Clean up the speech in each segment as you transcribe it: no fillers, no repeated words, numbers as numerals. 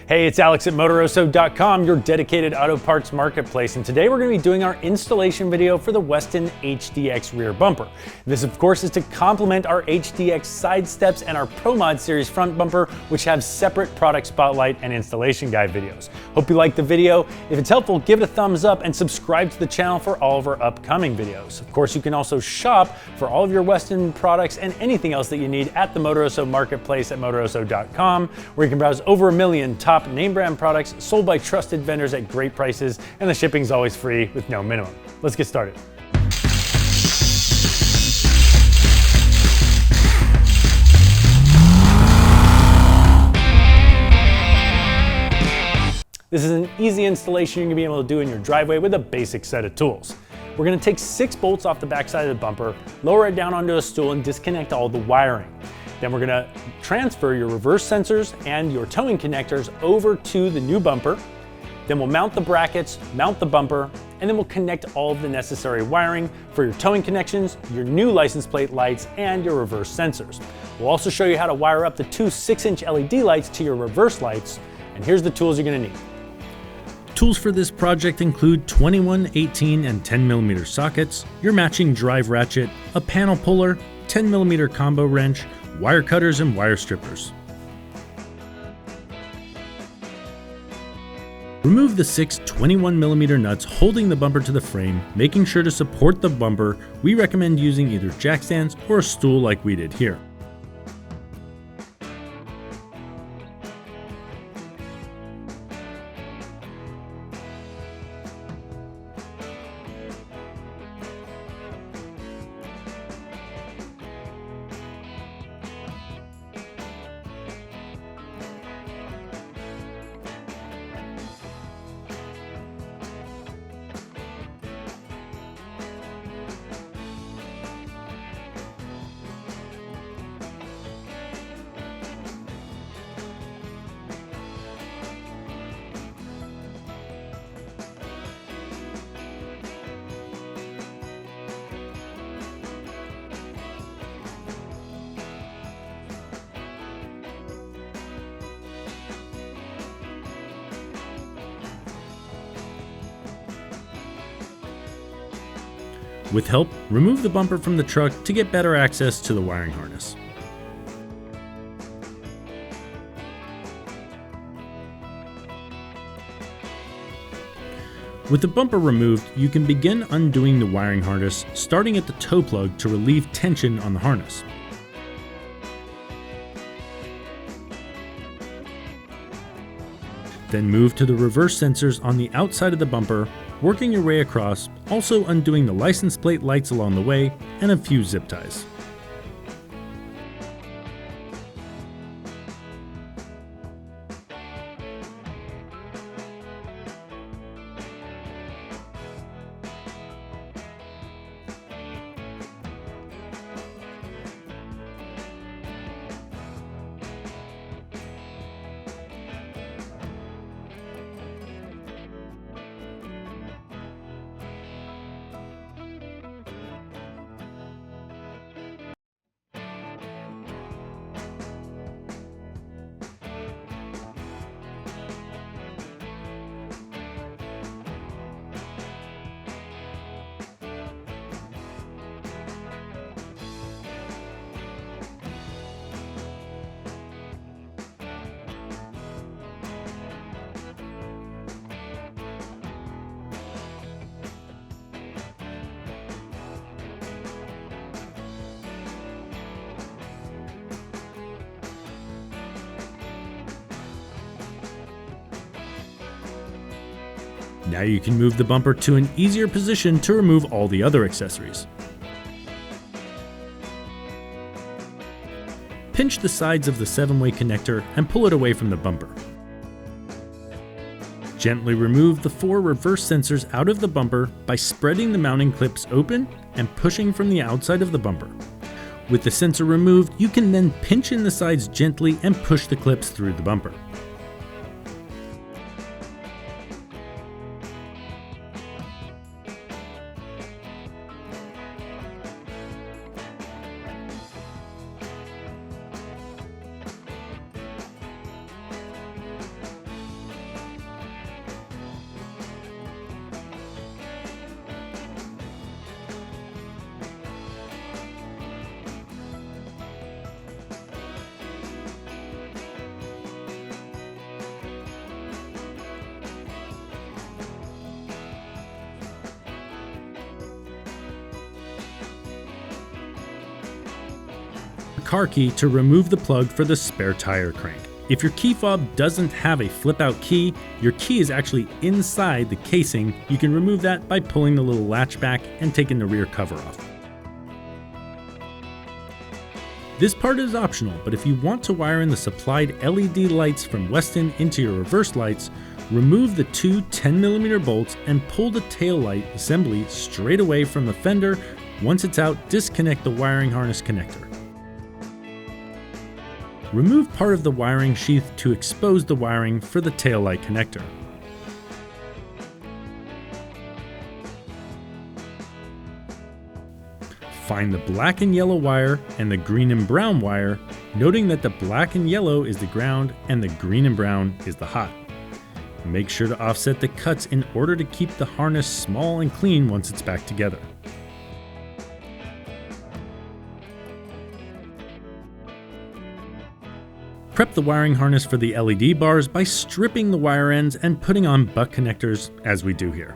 Hey, it's Alex at Motoroso.com, your dedicated auto parts marketplace, and today we're going to be doing our installation video for the Westin HDX rear bumper. This, of course, is to complement our HDX side steps and our Pro Mod series front bumper, which have separate product spotlight and installation guide videos. Hope you liked the video. If it's helpful, give it a thumbs up and subscribe to the channel for all of our upcoming videos. Of course, you can also shop for all of your Westin products and anything else that you need at the Motoroso marketplace at Motoroso.com, where you can browse over 1 million top name brand products sold by trusted vendors at great prices, and the shipping's always free with no minimum. Let's get started. This is an easy installation you're gonna be able to do in your driveway with a basic set of tools. We're gonna take 6 bolts off the backside of the bumper, lower it down onto a stool, and disconnect all the wiring. Then we're gonna transfer your reverse sensors and your towing connectors over to the new bumper. Then we'll mount the brackets, mount the bumper, and then we'll connect all of the necessary wiring for your towing connections, your new license plate lights, and your reverse sensors. We'll also show you how to wire up the 2 6-inch LED lights to your reverse lights, and here's the tools you're gonna need. Tools for this project include 21, 18, and 10mm sockets, your matching drive ratchet, a panel puller, 10mm combo wrench, wire cutters, and wire strippers. Remove the 6 21mm nuts holding the bumper to the frame, making sure to support the bumper. We recommend using either jack stands or a stool like we did here. With help, remove the bumper from the truck to get better access to the wiring harness. With the bumper removed, you can begin undoing the wiring harness, starting at the toe plug to relieve tension on the harness. Then move to the reverse sensors on the outside of the bumper, working your way across, also undoing the license plate lights along the way, and a few zip ties. Now you can move the bumper to an easier position to remove all the other accessories. Pinch the sides of the 7-way connector and pull it away from the bumper. Gently remove the 4 reverse sensors out of the bumper by spreading the mounting clips open and pushing from the outside of the bumper. With the sensor removed, you can then pinch in the sides gently and push the clips through the bumper. car key to remove the plug for the spare tire crank. If your key fob doesn't have a flip-out key, your key is actually inside the casing. You can remove that by pulling the little latch back and taking the rear cover off. This part is optional, but if you want to wire in the supplied LED lights from Westin into your reverse lights, remove the two 10mm bolts and pull the tail light assembly straight away from the fender. Once it's out, disconnect the wiring harness connector. Remove part of the wiring sheath to expose the wiring for the tail light connector. Find the black and yellow wire and the green and brown wire, noting that the black and yellow is the ground and the green and brown is the hot. Make sure to offset the cuts in order to keep the harness small and clean once it's back together. Prep the wiring harness for the LED bars by stripping the wire ends and putting on butt connectors as we do here.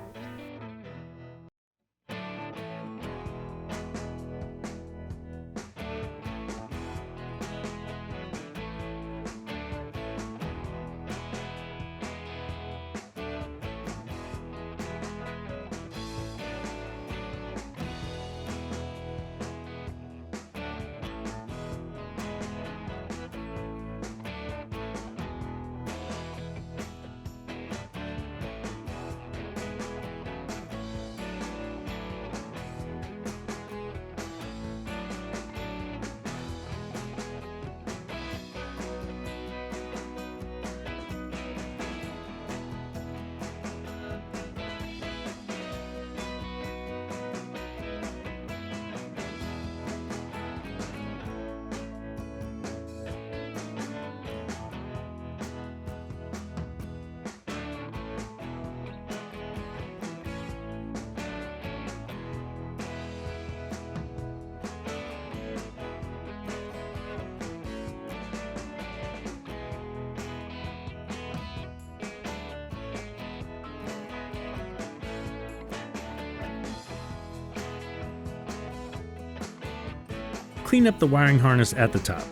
Clean up the wiring harness at the top.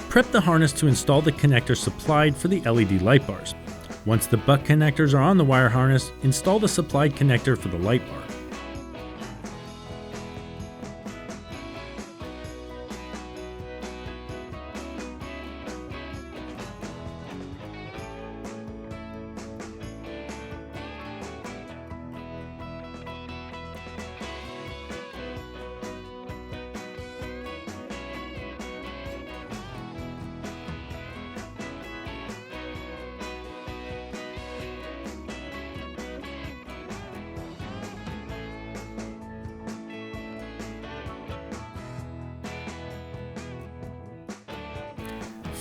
Prep the harness to install the connector supplied for the LED light bars. Once the butt connectors are on the wire harness, install the supplied connector for the light bar.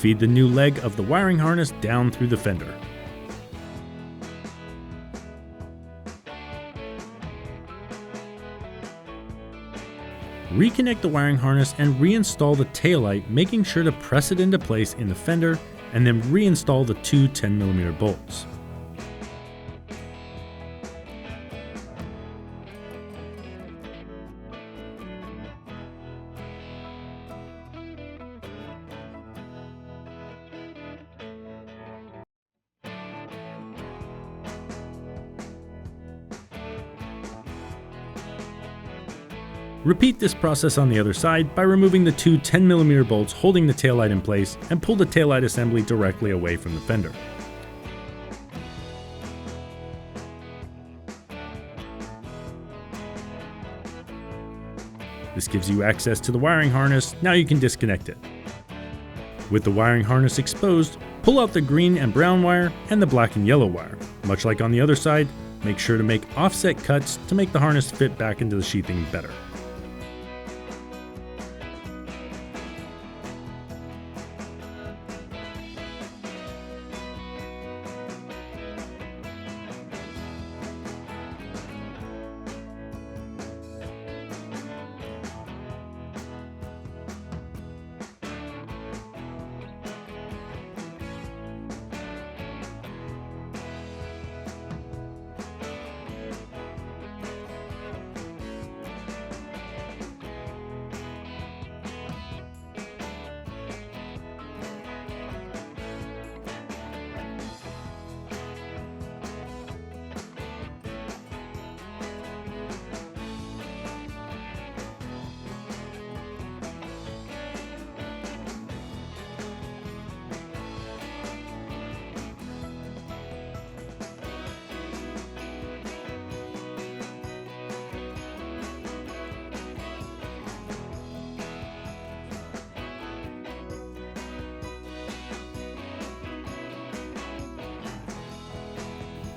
Feed the new leg of the wiring harness down through the fender. Reconnect the wiring harness and reinstall the taillight, making sure to press it into place in the fender, and then reinstall the two 10mm bolts. Repeat this process on the other side by removing the two 10mm bolts holding the taillight in place and pull the taillight assembly directly away from the fender. This gives you access to the wiring harness. Now you can disconnect it. With the wiring harness exposed, pull out the green and brown wire and the black and yellow wire. Much like on the other side, make sure to make offset cuts to make the harness fit back into the sheathing better.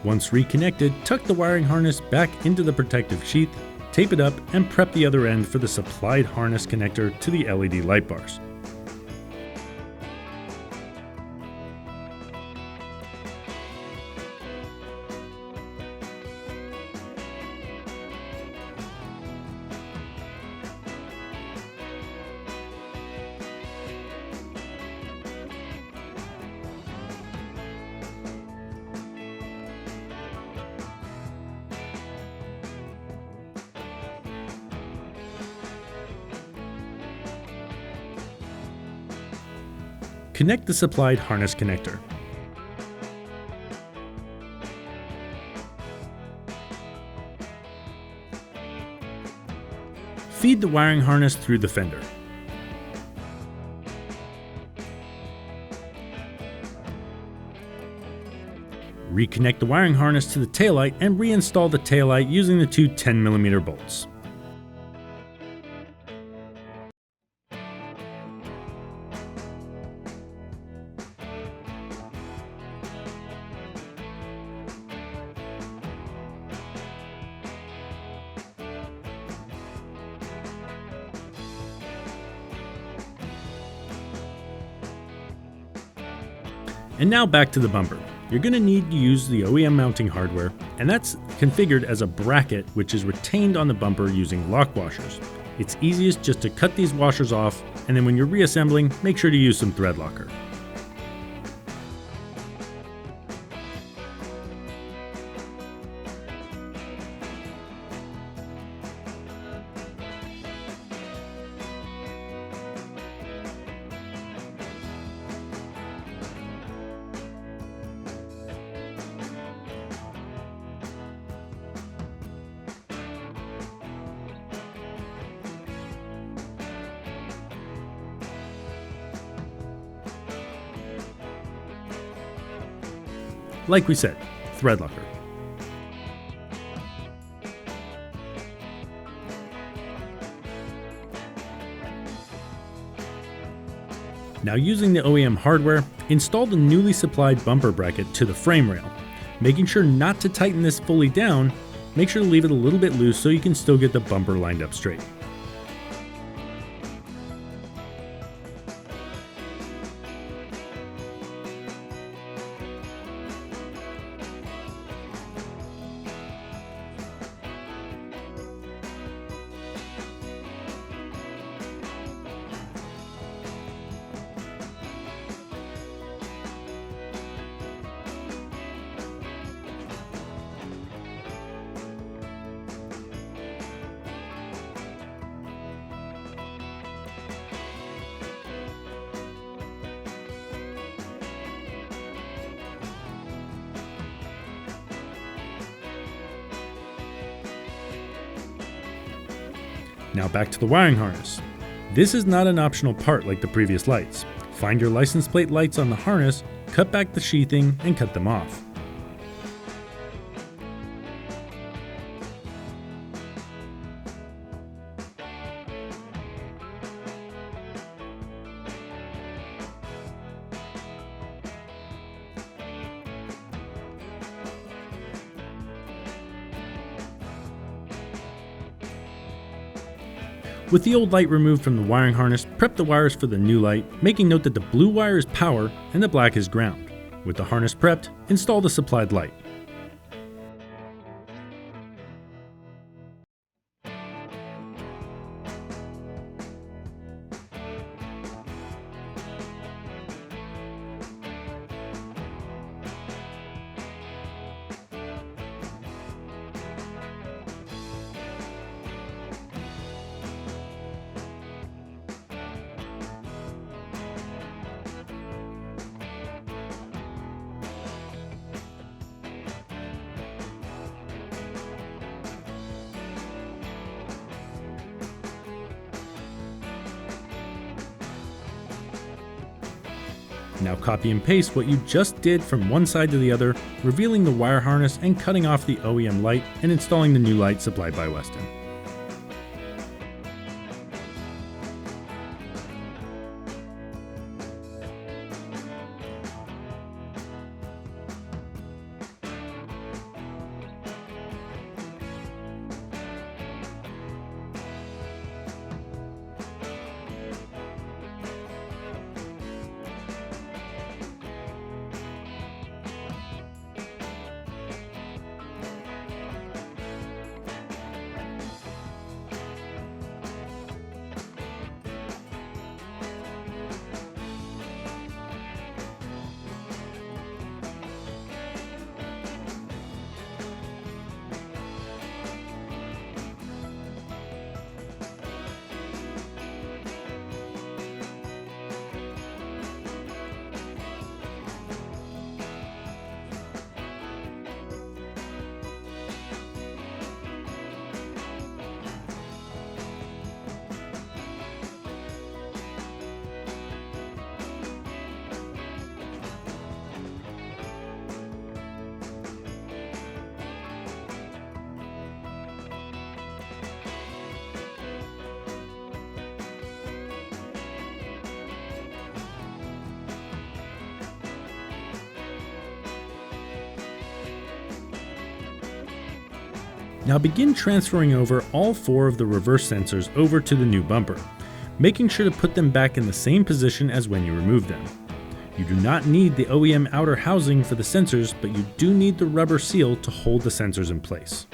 Once reconnected, tuck the wiring harness back into the protective sheath, tape it up, and prep the other end for the supplied harness connector to the LED light bars. Connect the supplied harness connector. Feed the wiring harness through the fender. Reconnect the wiring harness to the taillight and reinstall the taillight using the two 10mm bolts. And now back to the bumper. You're going to need to use the OEM mounting hardware, and that's configured as a bracket which is retained on the bumper using lock washers. It's easiest just to cut these washers off, and then when you're reassembling, make sure to use some threadlocker. Like we said, threadlocker. Now using the OEM hardware, install the newly supplied bumper bracket to the frame rail. Making sure not to tighten this fully down, make sure to leave it a little bit loose so you can still get the bumper lined up straight. Now back to the wiring harness. This is not an optional part like the previous lights. Find your license plate lights on the harness, cut back the sheathing, and cut them off. With the old light removed from the wiring harness, prep the wires for the new light, making note that the blue wire is power and the black is ground. With the harness prepped, install the supplied light. Now copy and paste what you just did from one side to the other, revealing the wire harness and cutting off the OEM light and installing the new light supplied by Westin. Now begin transferring over all 4 of the reverse sensors over to the new bumper, making sure to put them back in the same position as when you removed them. You do not need the OEM outer housing for the sensors, but you do need the rubber seal to hold the sensors in place.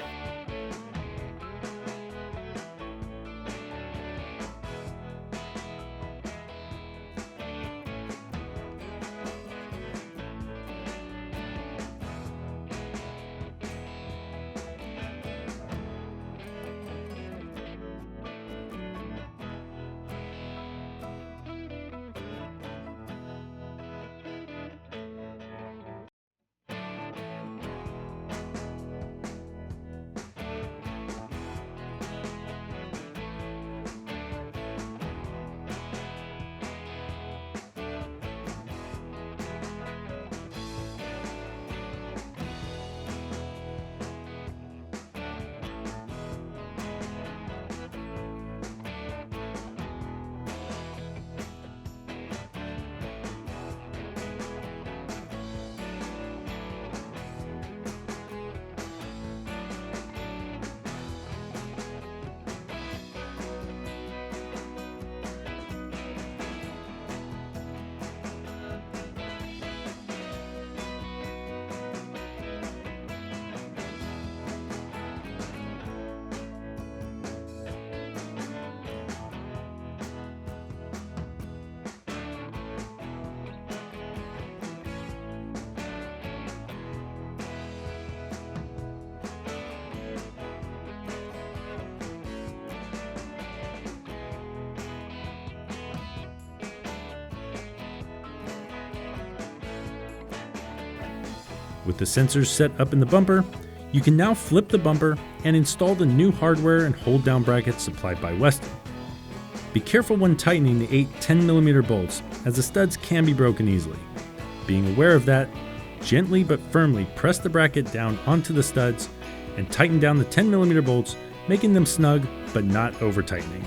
With the sensors set up in the bumper, you can now flip the bumper and install the new hardware and hold down brackets supplied by Westin. Be careful when tightening the 8 10mm bolts, as the studs can be broken easily. Being aware of that, gently but firmly press the bracket down onto the studs and tighten down the 10mm bolts, making them snug but not over tightening.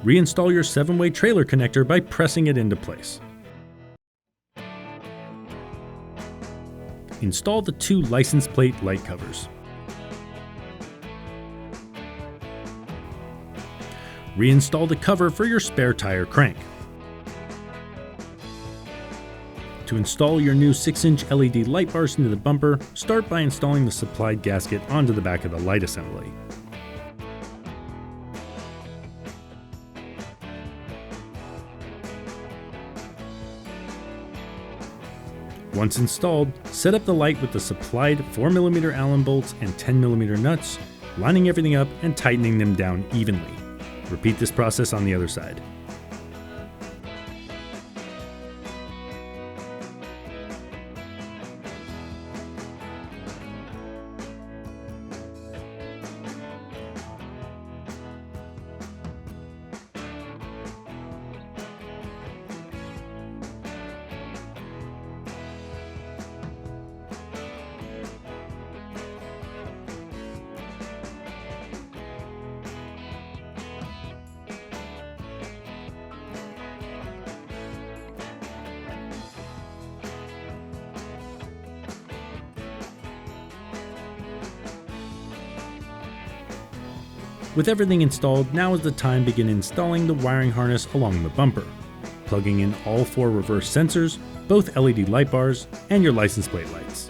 Reinstall your 7-way trailer connector by pressing it into place. Install the 2 license plate light covers. Reinstall the cover for your spare tire crank. To install your new 6-inch LED light bars into the bumper, start by installing the supplied gasket onto the back of the light assembly. Once installed, set up the light with the supplied 4mm Allen bolts and 10mm nuts, lining everything up and tightening them down evenly. Repeat this process on the other side. With everything installed, now is the time to begin installing the wiring harness along the bumper, plugging in all 4 reverse sensors, both LED light bars, and your license plate lights.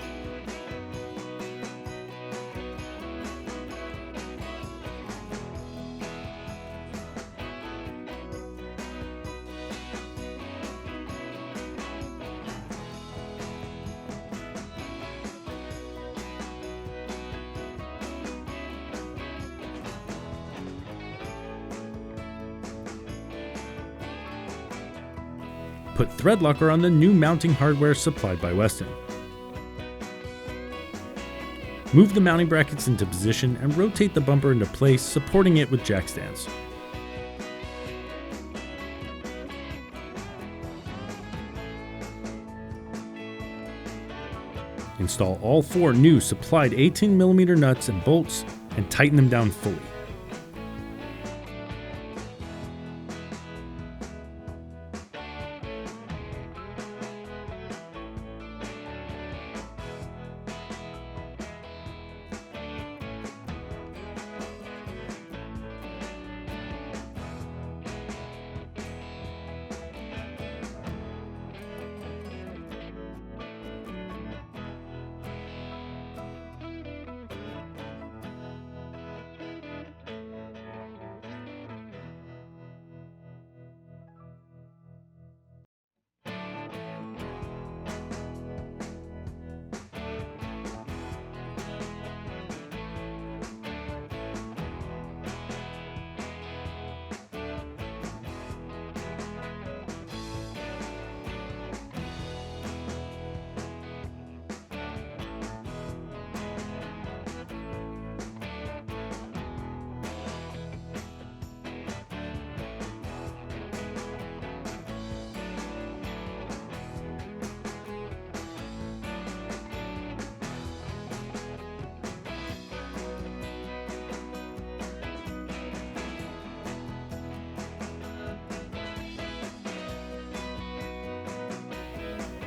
Put threadlocker on the new mounting hardware supplied by Westin. Move the mounting brackets into position and rotate the bumper into place, supporting it with jack stands. Install all 4 new supplied 18mm nuts and bolts and tighten them down fully.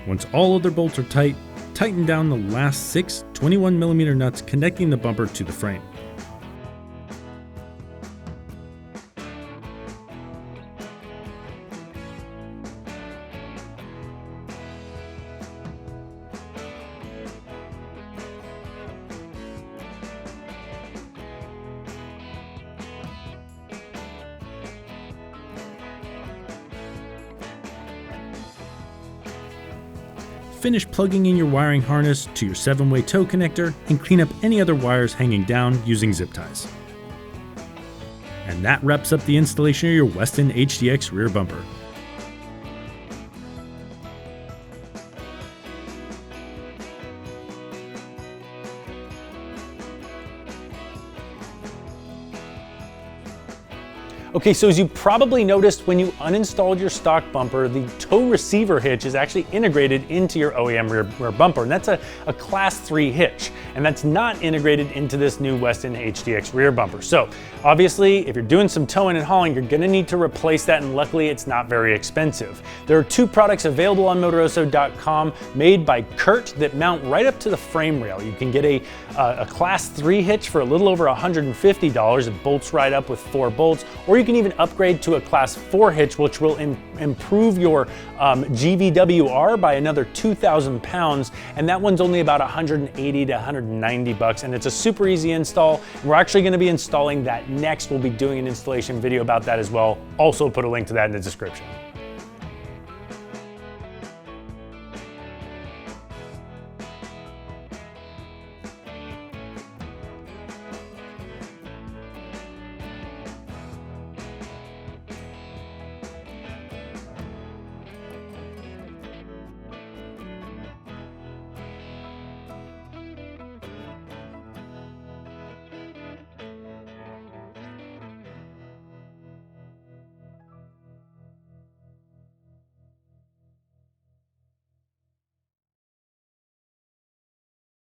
Once all other bolts are tight, tighten down the last 6 21mm nuts connecting the bumper to the frame. Finish plugging in your wiring harness to your 7-way tow connector and clean up any other wires hanging down using zip ties. And that wraps up the installation of your Westin HDX rear bumper. Okay, so as you probably noticed when you uninstalled your stock bumper, the tow receiver hitch is actually integrated into your OEM rear bumper, and that's a class 3 hitch, and that's not integrated into this new Westin HDX rear bumper. So obviously, if you're doing some towing and hauling, you're gonna need to replace that, and luckily it's not very expensive. There are 2 products available on Motoroso.com made by Kurt that mount right up to the frame rail. You can get a class 3 hitch for a little over $150. It bolts right up with 4 bolts, or you can even upgrade to a class 4 hitch, which will improve your GVWR by another 2,000 pounds, and that one's only about 180 to 190 bucks, and it's a super easy install. We're actually going to be installing that next. We'll be doing an installation video about that as well. Also put a link to that in the description.